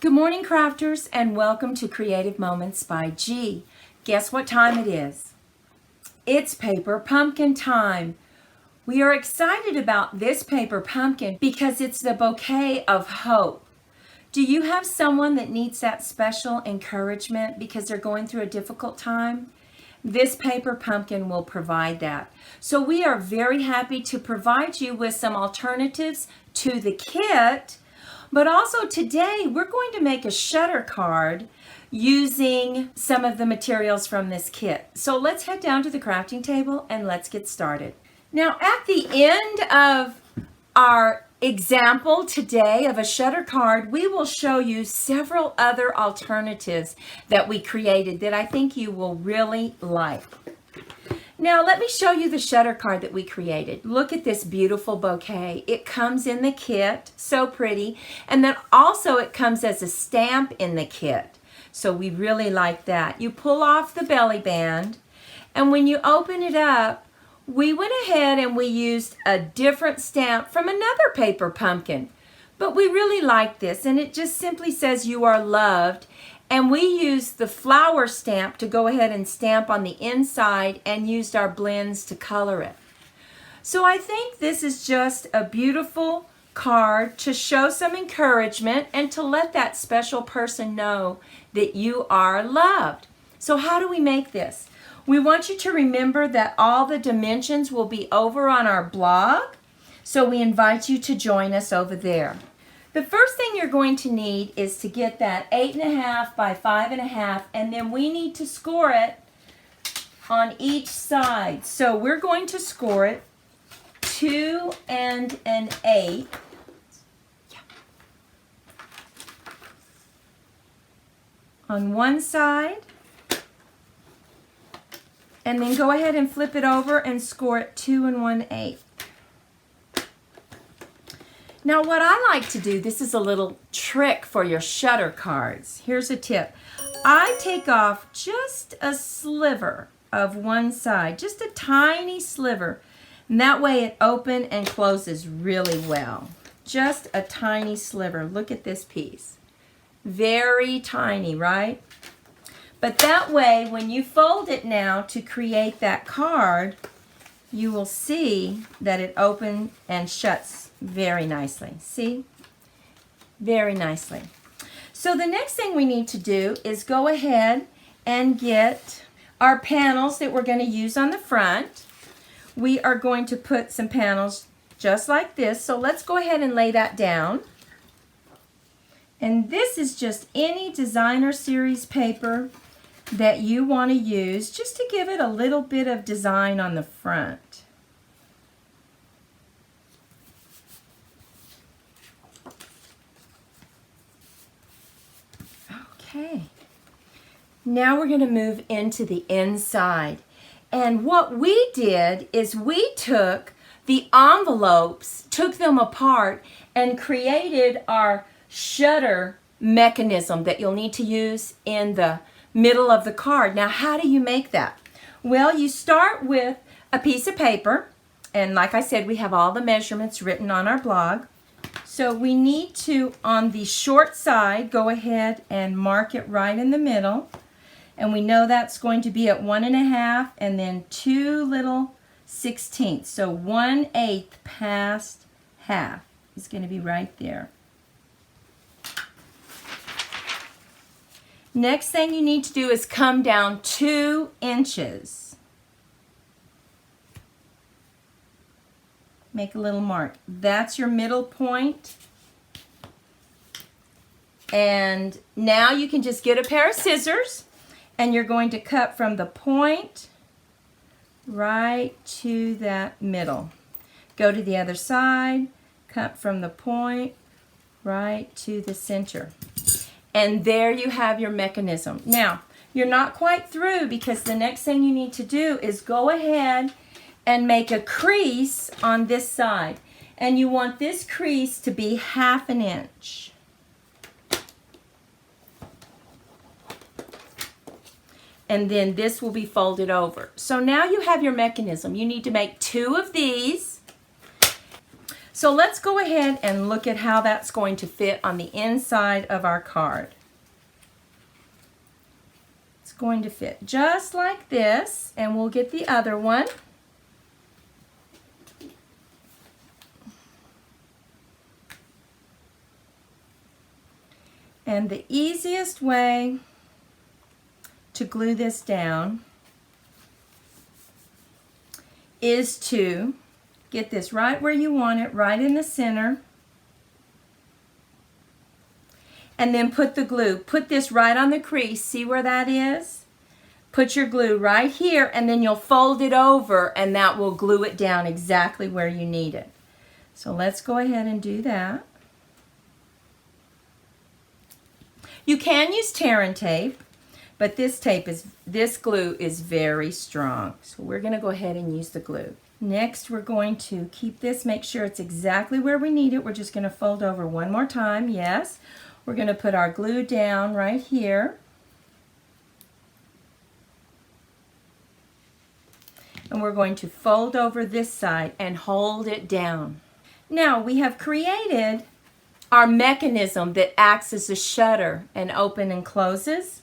Good morning, crafters, and welcome to Creative Moments by G. Guess what time it is? It's paper pumpkin time. We are excited about this paper pumpkin because it's the bouquet of hope. Do you have someone that needs that special encouragement because they're going through a difficult time? This paper pumpkin will provide that. So we are very happy to provide you with some alternatives to the kit. But also today, we're going to make a shutter card using some of the materials from this kit. So let's head down to the crafting table and let's get started. Now, at the end of our example today of a shutter card, we will show you several other alternatives that we created that I think you will really like. Now, let me show you the shutter card that we created. Look at this beautiful bouquet. It comes in the kit, so pretty. And then also it comes as a stamp in the kit. So we really like that. You pull off the belly band, and when you open it up, we went ahead and we used a different stamp from another paper pumpkin. But we really like this, and it just simply says you are loved. And we used the flower stamp to go ahead and stamp on the inside and used our blends to color it. So I think this is just a beautiful card to show some encouragement and to let that special person know that you are loved. So how do we make this? We want you to remember that all the dimensions will be over on our blog. So we invite you to join us over there. The first thing you're going to need is to get that 8.5 by 5.5, and then we need to score it on each side. So we're going to score it 2 and an 8. On one side, and then go ahead and flip it over and score it 2 and 1/8. Now what I like to do, this is a little trick for your shutter cards. Here's a tip. I take off just a sliver of one side, just a tiny sliver. And that way it opens and closes really well. Just a tiny sliver. Look at this piece. Very tiny, right? But that way, when you fold it now to create that card, you will see that it opens and shuts very nicely. See? Very nicely. So the next thing we need to do is go ahead and get our panels that we're going to use on the front. We are going to put some panels just like this. So let's go ahead and lay that down. And this is just any designer series paper that you want to use just to give it a little bit of design on the front. Okay, now we're going to move into the inside. And what we did is we took the envelopes, took them apart, and created our shutter mechanism that you'll need to use in the middle of the card. Now, how do you make that? Well, you start with a piece of paper, and like I said, we have all the measurements written on our blog. So we need to, on the short side, go ahead and mark it right in the middle. And we know that's going to be at 1.5 and then 2 little 16ths. So 1/8 past half is going to be right there. Next thing you need to do is come down 2 inches. Make a little mark. That's your middle point. And now you can just get a pair of scissors and you're going to cut from the point right to that middle. Go to the other side, cut from the point right to the center. And there you have your mechanism. Now, you're not quite through because the next thing you need to do is go ahead and make a crease on this side. And you want this crease to be 1/2 inch. And then this will be folded over. So now you have your mechanism. You need to make 2 of these. So let's go ahead and look at how that's going to fit on the inside of our card. It's going to fit just like this, and we'll get the other one. And the easiest way to glue this down is to get this right where you want it, right in the center, and then put the glue. Put this right on the crease. See where that is? Put your glue right here, and then you'll fold it over, and that will glue it down exactly where you need it. So let's go ahead and do that. You can use tear and tape, but this glue is very strong. So we're going to go ahead and use the glue. Next, we're going to keep this, make sure it's exactly where we need it. We're just going to fold over one more time. Yes. We're going to put our glue down right here. And we're going to fold over this side and hold it down. Now we have created our mechanism that acts as a shutter and open and closes.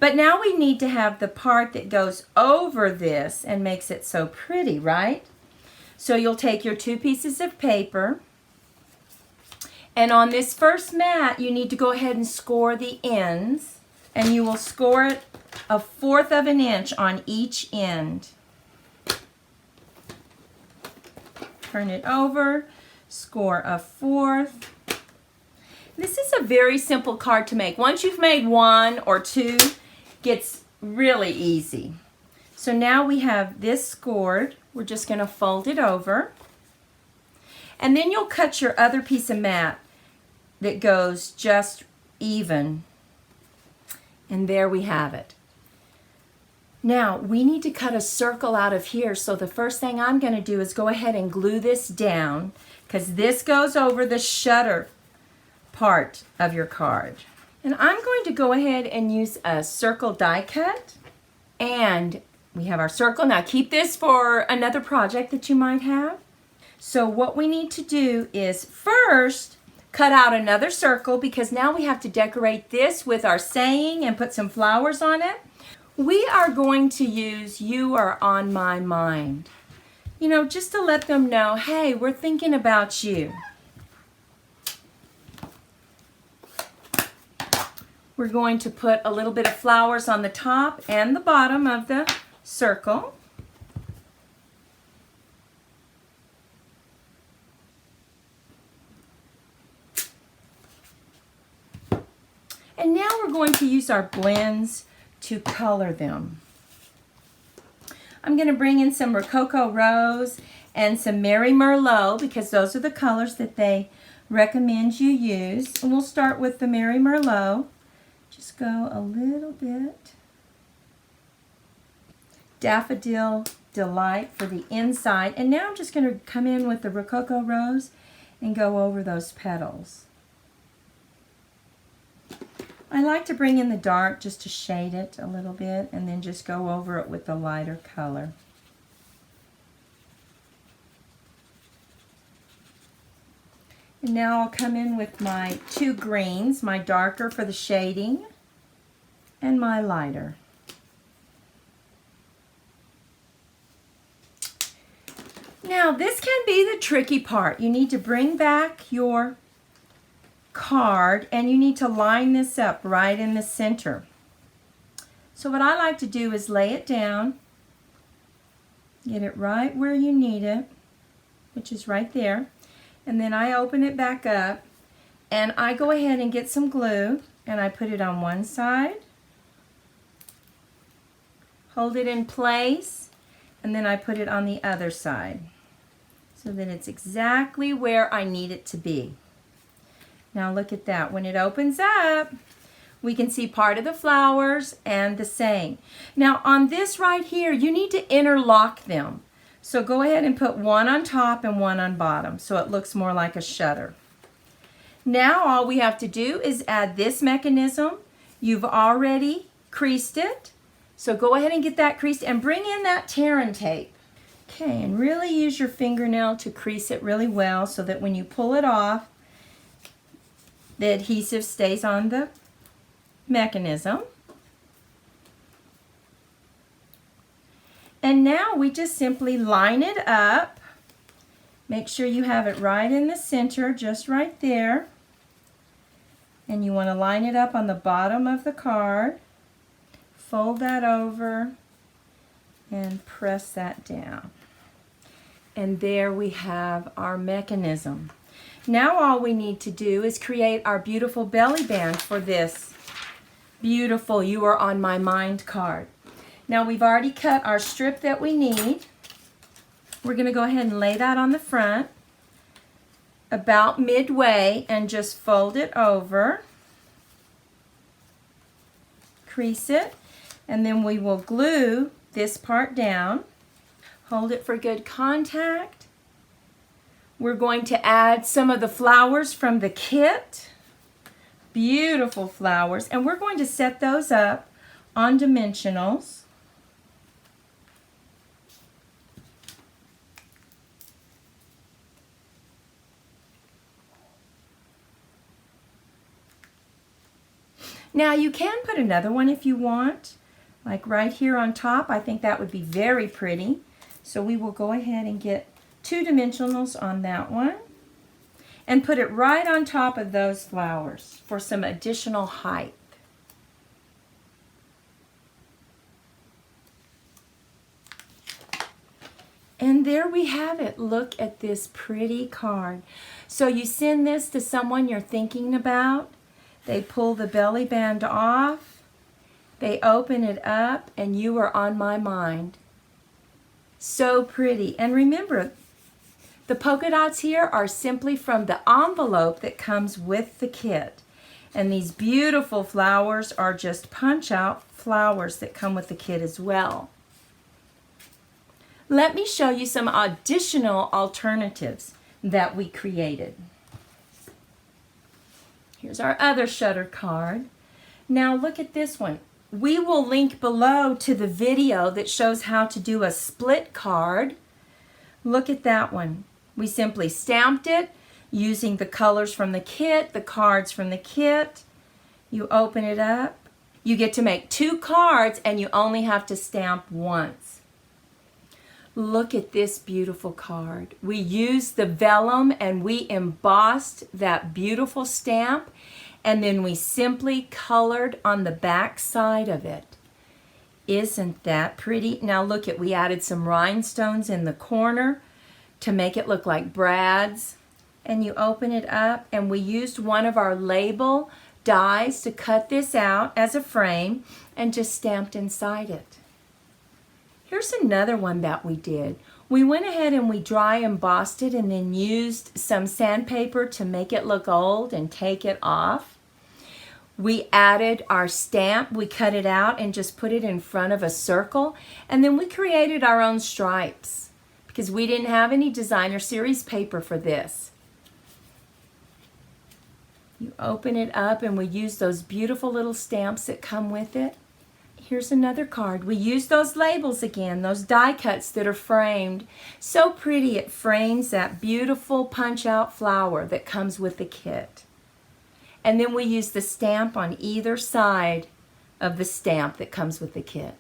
But now we need to have the part that goes over this and makes it so pretty, right? So you'll take your 2 pieces of paper, and on this first mat you need to go ahead and score the ends, and you will score it 1/4 of an inch on each end. Turn it over, score 1/4. This is a very simple card to make. Once you've made 1 or 2, it gets really easy. So now we have this scored. We're just going to fold it over. And then you'll cut your other piece of mat that goes just even. And there we have it. Now we need to cut a circle out of here. So the first thing I'm going to do is go ahead and glue this down, because this goes over the shutter part of your card. And I'm going to go ahead and use a circle die cut. And we have our circle. Now keep this for another project that you might have. So what we need to do is first cut out another circle, because now we have to decorate this with our saying and put some flowers on it. We are going to use "You Are on My Mind." You know, just to let them know, hey, we're thinking about you. We're going to put a little bit of flowers on the top and the bottom of the circle. And now we're going to use our blends to color them. I'm going to bring in some Rococo Rose and some Mary Merlot, because those are the colors that they recommend you use. And we'll start with the Mary Merlot. Just go a little bit. Daffodil Delight for the inside. And now I'm just going to come in with the Rococo Rose and go over those petals. I like to bring in the dark just to shade it a little bit, and then just go over it with the lighter color. And now I'll come in with my 2 greens, my darker for the shading and my lighter. Now this can be the tricky part. You need to bring back your card and you need to line this up right in the center. So what I like to do is lay it down, get it right where you need it, which is right there, and then I open it back up and I go ahead and get some glue and I put it on one side, hold it in place, and then I put it on the other side so that it's exactly where I need it to be. Now look at that. When it opens up, we can see part of the flowers and the saying. Now on this right here, you need to interlock them. So go ahead and put one on top and one on bottom so it looks more like a shutter. Now all we have to do is add this mechanism. You've already creased it. So go ahead and get that creased and bring in that tear and tape. Okay, and really use your fingernail to crease it really well so that when you pull it off, the adhesive stays on the mechanism. And now we just simply line it up. Make sure you have it right in the center, just right there. And you want to line it up on the bottom of the card. Fold that over and press that down. And there we have our mechanism. Now all we need to do is create our beautiful belly band for this beautiful You Are On My Mind card. Now we've already cut our strip that we need. We're going to go ahead and lay that on the front about midway and just fold it over. Crease it, and then we will glue this part down. Hold it for good contact. We're going to add some of the flowers from the kit. Beautiful flowers. And we're going to set those up on dimensionals. Now you can put another one if you want, like right here on top. I think that would be very pretty. So we will go ahead and get 2 dimensionals on that one and put it right on top of those flowers for some additional height. And there we have it. Look at this pretty card. So you send this to someone you're thinking about. They pull the belly band off. They open it up, and you are on my mind. So pretty. And remember, the polka dots here are simply from the envelope that comes with the kit. And these beautiful flowers are just punch-out flowers that come with the kit as well. Let me show you some additional alternatives that we created. Here's our other shutter card. Now look at this one. We will link below to the video that shows how to do a split card. Look at that one. We simply stamped it using the colors from the kit, the cards from the kit. You open it up. You get to make 2 cards and you only have to stamp once. Look at this beautiful card. We used the vellum and we embossed that beautiful stamp, and then we simply colored on the back side of it. Isn't that pretty? Now look at, we added some rhinestones in the corner to make it look like brads. And you open it up, and we used one of our label dies to cut this out as a frame and just stamped inside it. Here's another one that we did. We went ahead and we dry embossed it and then used some sandpaper to make it look old and take it off. We added our stamp, we cut it out and just put it in front of a circle, and then we created our own stripes because we didn't have any designer series paper for this. You open it up and we use those beautiful little stamps that come with it. Here's another card. We use those labels again, those die cuts that are framed. So pretty, it frames that beautiful punch-out flower that comes with the kit. And then we use the stamp on either side of the stamp that comes with the kit.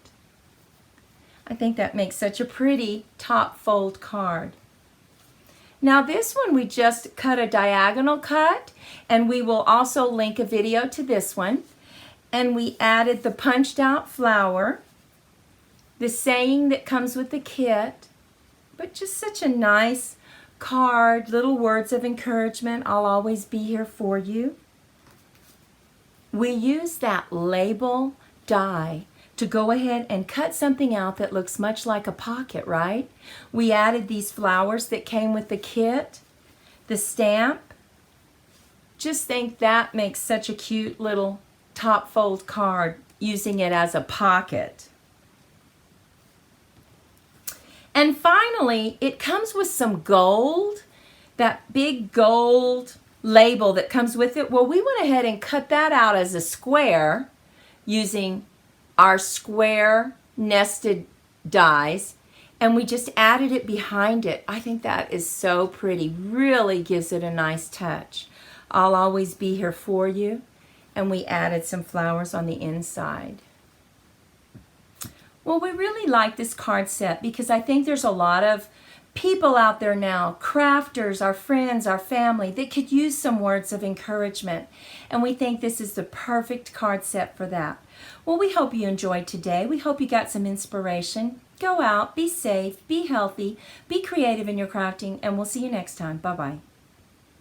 I think that makes such a pretty top fold card. Now this one we just cut a diagonal cut, and we will also link a video to this one. And we added the punched out flower, the saying that comes with the kit, but just such a nice card, little words of encouragement, I'll always be here for you. We use that label die to go ahead and cut something out that looks much like a pocket, right? We added these flowers that came with the kit, the stamp. Just think that makes such a cute little top fold card using it as a pocket. And finally, it comes with some gold, that big gold label that comes with it. Well, we went ahead and cut that out as a square using our square nested dies, And we just added it behind it. I think that is so pretty. Really gives it a nice touch. I'll always be here for you. And we added some flowers on the inside. Well, we really like this card set because I think there's a lot of people out there now, crafters, our friends, our family, that could use some words of encouragement. And we think this is the perfect card set for that. Well, we hope you enjoyed today. We hope you got some inspiration. Go out, be safe, be healthy, be creative in your crafting, and we'll see you next time. Bye-bye.